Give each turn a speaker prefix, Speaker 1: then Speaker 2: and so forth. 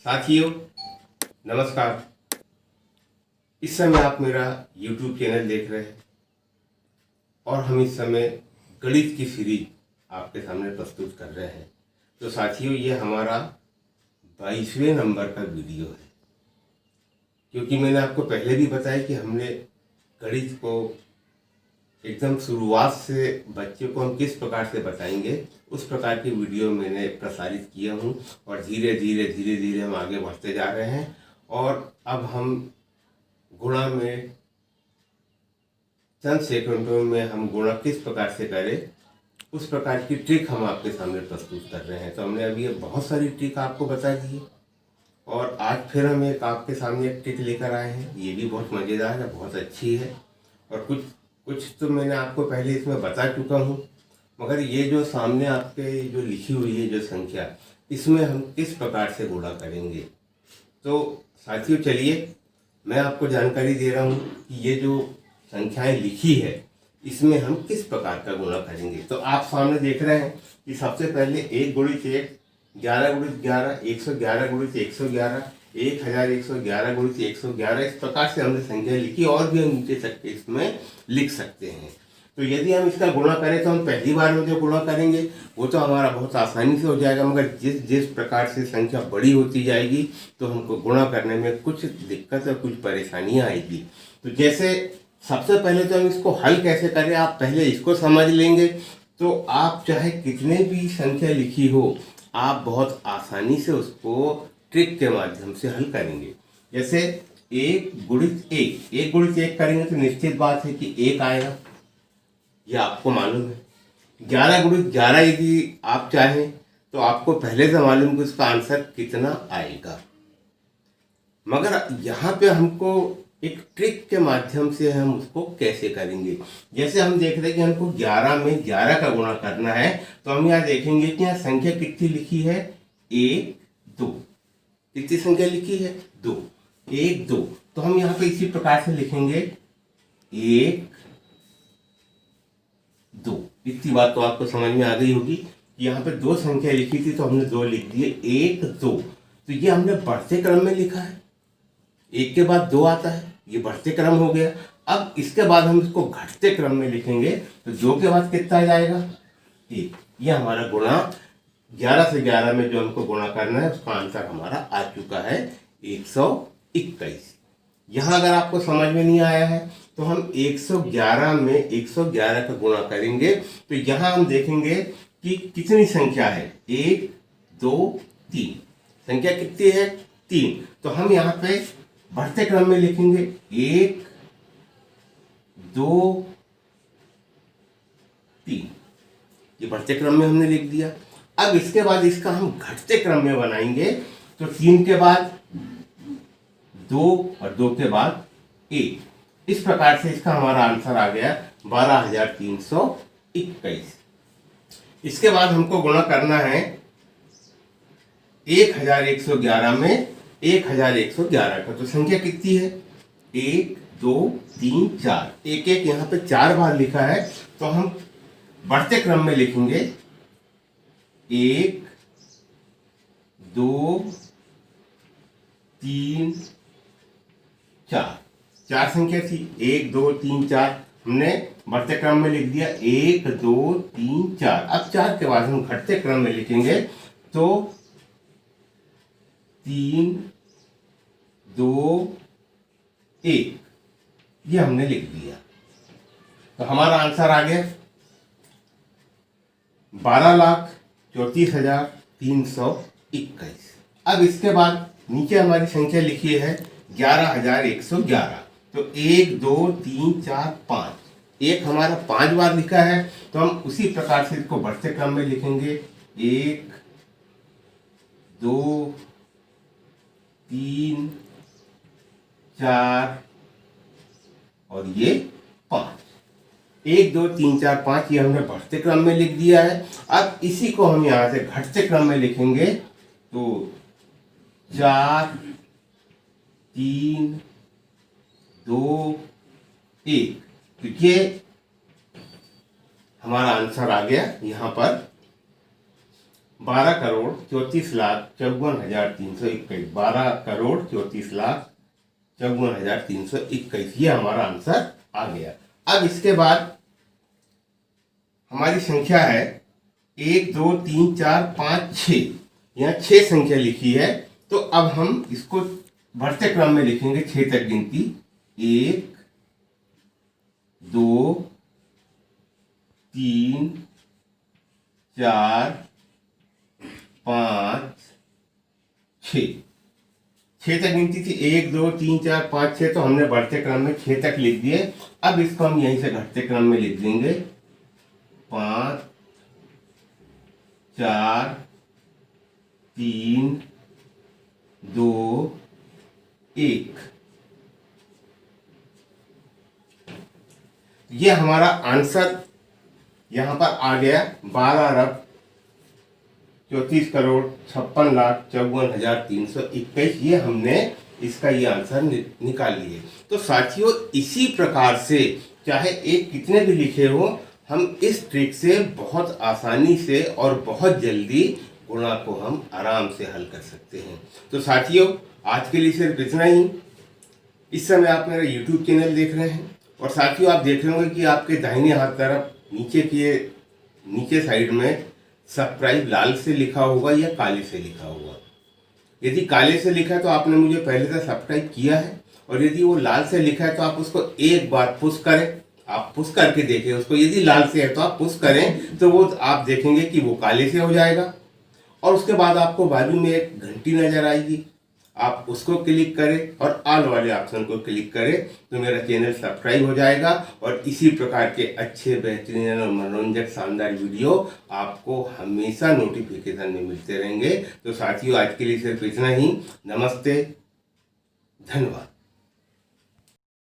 Speaker 1: साथियों नमस्कार। इस समय आप मेरा YouTube चैनल देख रहे हैं और हम इस समय गणित की सीरीज आपके सामने प्रस्तुत कर रहे हैं। तो साथियों ये हमारा 22वें नंबर का वीडियो है, क्योंकि मैंने आपको पहले भी बताया कि हमने गणित को एकदम शुरुआत से बच्चों को हम किस प्रकार से बताएंगे उस प्रकार की वीडियो मैंने प्रसारित किया हूँ और धीरे धीरे हम आगे बढ़ते जा रहे हैं। और अब हम गुणा में चंद सेकंडों में हम गुणा किस प्रकार से करें उस प्रकार की ट्रिक हम आपके सामने प्रस्तुत कर रहे हैं। तो हमने अभी बहुत सारी ट्रिक आपको बता दी है और आज फिर हम एक आपके सामने एक ट्रिक लेकर आए हैं। ये भी बहुत मज़ेदार है, बहुत अच्छी है और कुछ तो मैंने आपको पहले इसमें बता चुका हूँ, मगर ये जो सामने आपके जो लिखी हुई है जो संख्या, इसमें हम किस प्रकार से गुणा करेंगे। तो साथियों चलिए मैं आपको जानकारी दे रहा हूँ कि ये जो संख्याएं लिखी है इसमें हम किस प्रकार का गुणा करेंगे। तो आप सामने देख रहे हैं कि सबसे पहले 1 गुणित 1, 11 गुणित 11, 111 गुणित 111, 1111 गुणित 111, इस प्रकार से हमने संख्या लिखी और भी हम नीचे तक इसमें लिख सकते हैं। तो यदि हम इसका गुणा करें तो हम पहली बार में जो गुणा करेंगे वो तो हमारा बहुत आसानी से हो जाएगा, मगर जिस प्रकार से संख्या बड़ी होती जाएगी तो हमको गुणा करने में कुछ दिक्कत और कुछ परेशानियां आएगी। तो जैसे सबसे पहले तो हम इसको हल कैसे करें, आप पहले इसको समझ लेंगे तो आप चाहे कितने भी संख्या लिखी हो आप बहुत आसानी से उसको ट्रिक के माध्यम से हल करेंगे। जैसे 1 गुणित 1 करेंगे तो निश्चित बात है कि 1 आएगा, ये आपको मालूम है। 11 गुणित 11 यदि आप चाहें तो आपको पहले से मालूम कि उसका आंसर कितना आएगा, मगर यहाँ पे हमको एक ट्रिक के माध्यम से हम उसको कैसे करेंगे। जैसे हम देख रहे हैं कि हमको 11 में 11 का गुणा करना है, तो हम यहाँ देखेंगे कि यहाँ संख्या कितनी लिखी है, 1 2। कितनी संख्या लिखी है, 2, 1 2। तो हम यहाँ पे इसी प्रकार से लिखेंगे 1 2। इतनी बात तो आपको समझ में आ गई होगी कि यहाँ पे 2 संख्या लिखी थी तो हमने 2 लिख दिए, 1 2। तो ये हमने बढ़ते क्रम में लिखा है, 1 के बाद 2 आता है, ये बढ़ते क्रम हो गया। अब इसके बाद हम इसको घटते क्रम में लिखेंगे तो 2 के बाद कितना जाएगा, 1। ये हमारा गुणा 11 से 11 में जो हमको गुणा करना है उसका आंसर हमारा आ चुका है 121। यहाँ अगर आपको समझ में नहीं आया है तो हम 111 में 111 का गुणा करेंगे तो यहाँ हम देखेंगे कि कितनी संख्या है, 1 2 3। संख्या कितनी है, 3। तो हम यहाँ पे बढ़ते क्रम में लिखेंगे 1 2 3। ये बढ़ते क्रम में हमने लिख दिया। अब इसके बाद इसका हम घटते क्रम में बनाएंगे तो 3 के बाद 2 और 2 के बाद 1। इस प्रकार से इसका हमारा आंसर आ गया 12321। इसके बाद हमको गुणा करना है 1111 में 1111 का। तो संख्या कितनी है, 1 2 3 4। एक यहाँ पे 4 बार लिखा है तो हम बढ़ते क्रम में लिखेंगे 1 2 3 4। 4 संख्या थी, 1 2 3 4, हमने बढ़ते क्रम में लिख दिया 1 2 3 4। अब 4 के बाद हम घटते क्रम में लिखेंगे तो 3 2 1। ये हमने लिख दिया। तो हमारा आंसर आ गया 12,34,321। अब इसके बाद नीचे हमारी संख्या लिखी है 11,111। तो 1 2 3 4 5, एक हमारा 5 बार लिखा है तो हम उसी प्रकार से इसको बढ़ते क्रम में लिखेंगे 1 2 3 4 और ये 5। 1 2 3 4 5 ये हमने बढ़ते क्रम में लिख दिया है। अब इसी को हम यहाँ से घटते क्रम में लिखेंगे तो 4 3 2 1। तो ये हमारा आंसर आ गया यहाँ पर 12,34,54,321। 12,34,54,321, ये हमारा आंसर आ गया। अब इसके बाद हमारी संख्या है 1 2 3 4 5 6, यहाँ 6 संख्या लिखी है। तो अब हम इसको बढ़ते क्रम में लिखेंगे 6 तक गिनती। 1 2 3 4 5 6, 6 तक गिनती थी। 1 2 3 4 5 6, तो हमने बढ़ते क्रम में 6 तक लिख दिए। अब इसको हम यहीं से घटते क्रम में लिख देंगे। 5 4 3 2 1। ये हमारा आंसर यहां पर आ गया 12,34,56,54,321। ये हमने इसका ये आंसर निकाल लिए। तो साथियों, इसी प्रकार से चाहे एक कितने भी लिखे हो, हम इस ट्रिक से बहुत आसानी से और बहुत जल्दी गुणा को हम आराम से हल कर सकते हैं। तो साथियों, आज के लिए सिर्फ इतना ही। इस समय आप मेरा YouTube चैनल देख रहे हैं, और साथियों आप देख रहे होंगे कि आपके दाहिने हाथ तरफ नीचे साइड में सब्सक्राइब लाल से लिखा होगा या काले से लिखा होगा। यदि काले से लिखा है तो आपने मुझे पहले से सब्सक्राइब किया है, और यदि वो लाल से लिखा है तो आप उसको एक बार पुश करें। आप पुश करके देखें उसको, यदि लाल से है तो आप पुश करें, तो वो आप देखेंगे कि वो काले से हो जाएगा। और उसके बाद आपको बाजू में एक घंटी नजर आएगी, आप उसको क्लिक करें और ऑल वाले ऑप्शन को क्लिक करें, तो मेरा चैनल सब्सक्राइब हो जाएगा। और इसी प्रकार के अच्छे, बेहतरीन और मनोरंजक शानदार वीडियो आपको हमेशा नोटिफिकेशन में मिलते रहेंगे। तो साथियों, आज के लिए सिर्फ इतना ही। नमस्ते, धन्यवाद।